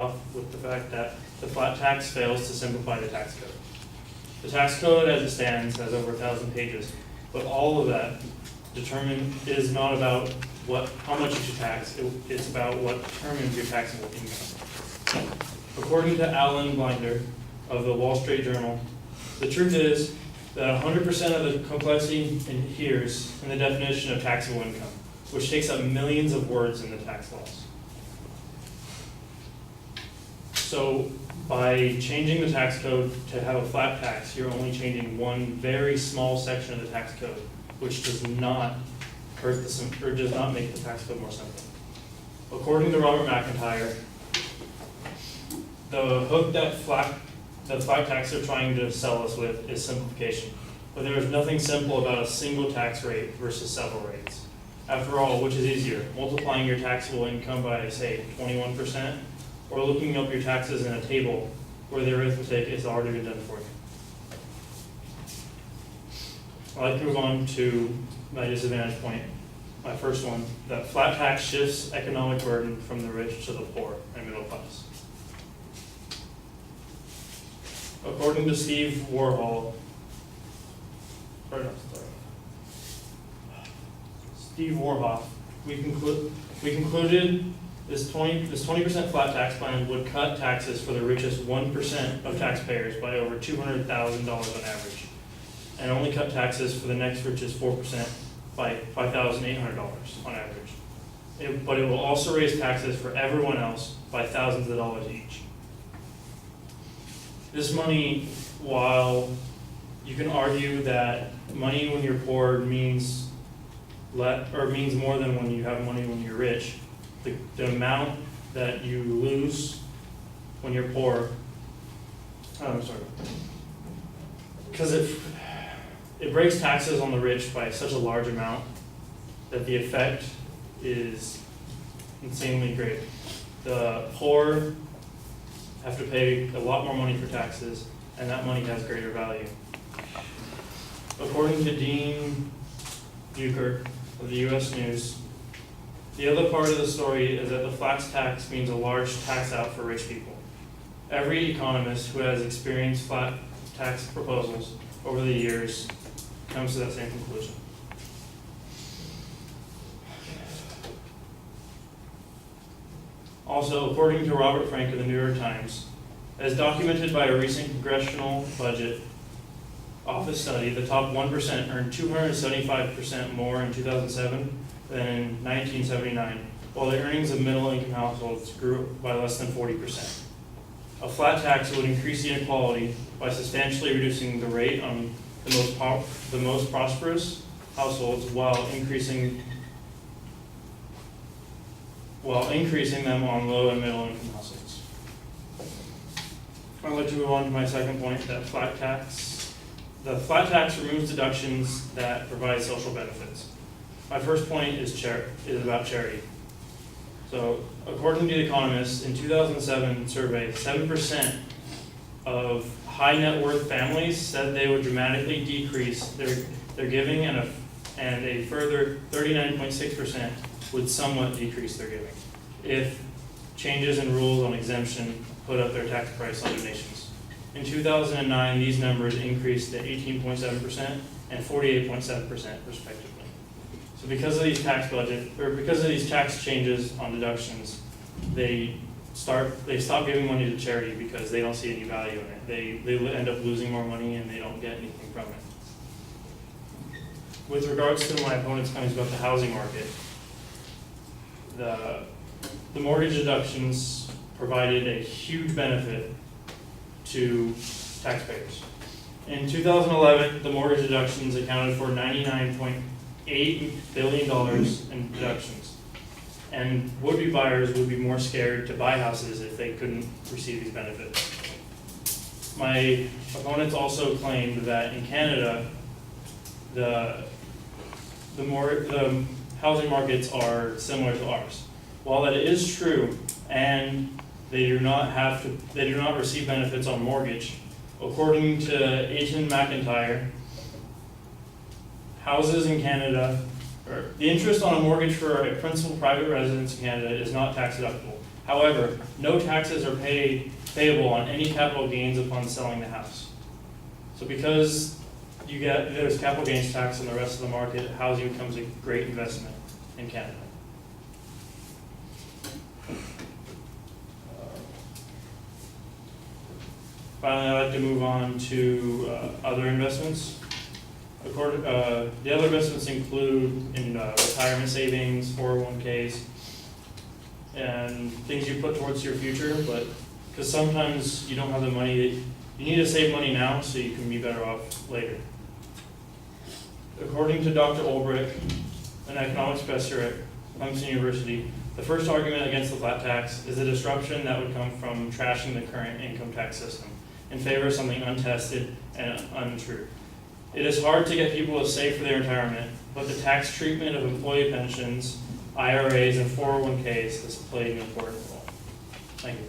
off with the fact that the flat tax fails to simplify the tax code. The tax code as it stands has over 1,000 pages, but all of that is not about how much you should tax, it's about what determines your taxable income. According to Alan Blinder of the Wall Street Journal, the truth is that 100% of the complexity inheres in the definition of taxable income, which takes up millions of words in the tax laws. So by changing the tax code to have a flat tax, you're only changing one very small section of the tax code, which does not does not make the tax code more simple. According to Robert McIntyre, the hook that the flat tax they're trying to sell us with is simplification. But there is nothing simple about a single tax rate versus several rates. After all, which is easier, multiplying your taxable income by, say, 21%, or looking up your taxes in a table where the arithmetic is already been done for you? I'd like to move on to my disadvantage point. My first one, that flat tax shifts economic burden from the rich to the poor and middle class. According to Steve Warhol, Steve Warhoff, we concluded this 20% flat tax plan would cut taxes for the richest 1% of taxpayers by over $200,000 on average, and only cut taxes for the next richest 4% by $5,800 on average. But it will also raise taxes for everyone else by thousands of dollars each. This money, while you can argue that money when you're poor means more than when you have money when you're rich, the amount that you lose when you're poor, because it breaks taxes on the rich by such a large amount that the effect is insanely great. The poor have to pay a lot more money for taxes, and that money has greater value. According to Dean Bucher of the U.S. News, the other part of the story is that the flat tax means a large tax out for rich people. Every economist who has experienced flat tax proposals over the years comes to that same conclusion. Also, according to Robert Frank of the New York Times, as documented by a recent Congressional Budget Office study, the top 1% earned 275% more in 2007 than in 1979, while the earnings of middle-income households grew by less than 40%. A flat tax would increase the inequality by substantially reducing the rate on the most prosperous households while increasing them on low and middle income households. I'd like to move on to my second point, that the flat tax removes deductions that provide social benefits. My first point is about charity. So according to The Economist, in 2007 survey, 7% of high net worth families said they would dramatically decrease their giving, and a further 39.6% would somewhat decrease their giving if changes in rules on exemption put up their tax price on donations. In 2009, these numbers increased to 18.7% and 48.7% respectively. So because of these because of these tax changes on deductions, they stop giving money to charity because they don't see any value in it. They end up losing more money and they don't get anything from it. With regards to my opponent's claims about the housing market, the mortgage deductions provided a huge benefit to taxpayers. In 2011, the mortgage deductions accounted for $99.8 billion in deductions. And would-be buyers would be more scared to buy houses if they couldn't receive these benefits. My opponents also claimed that in Canada, the housing markets are similar to ours. While that is true, and they do not receive benefits on mortgage, according to Aiton McIntyre, houses in Canada, or the interest on a mortgage for a principal private residence in Canada is not tax deductible. However, no taxes are payable on any capital gains upon selling the house. So because there's capital gains tax on the rest of the market, housing becomes a great investment in Canada. Finally, I'd like to move on to other investments. The other investments include in retirement savings, 401ks, and things you put towards your future, but because sometimes you don't have the money, you need to save money now so you can be better off later. According to Dr. Ulbrich, an economics professor at Clemson University, the first argument against the flat tax is the disruption that would come from trashing the current income tax system in favor of something untested and untrue. It is hard to get people to save for their retirement, but the tax treatment of employee pensions, IRAs, and 401ks has played an important role. Thank you.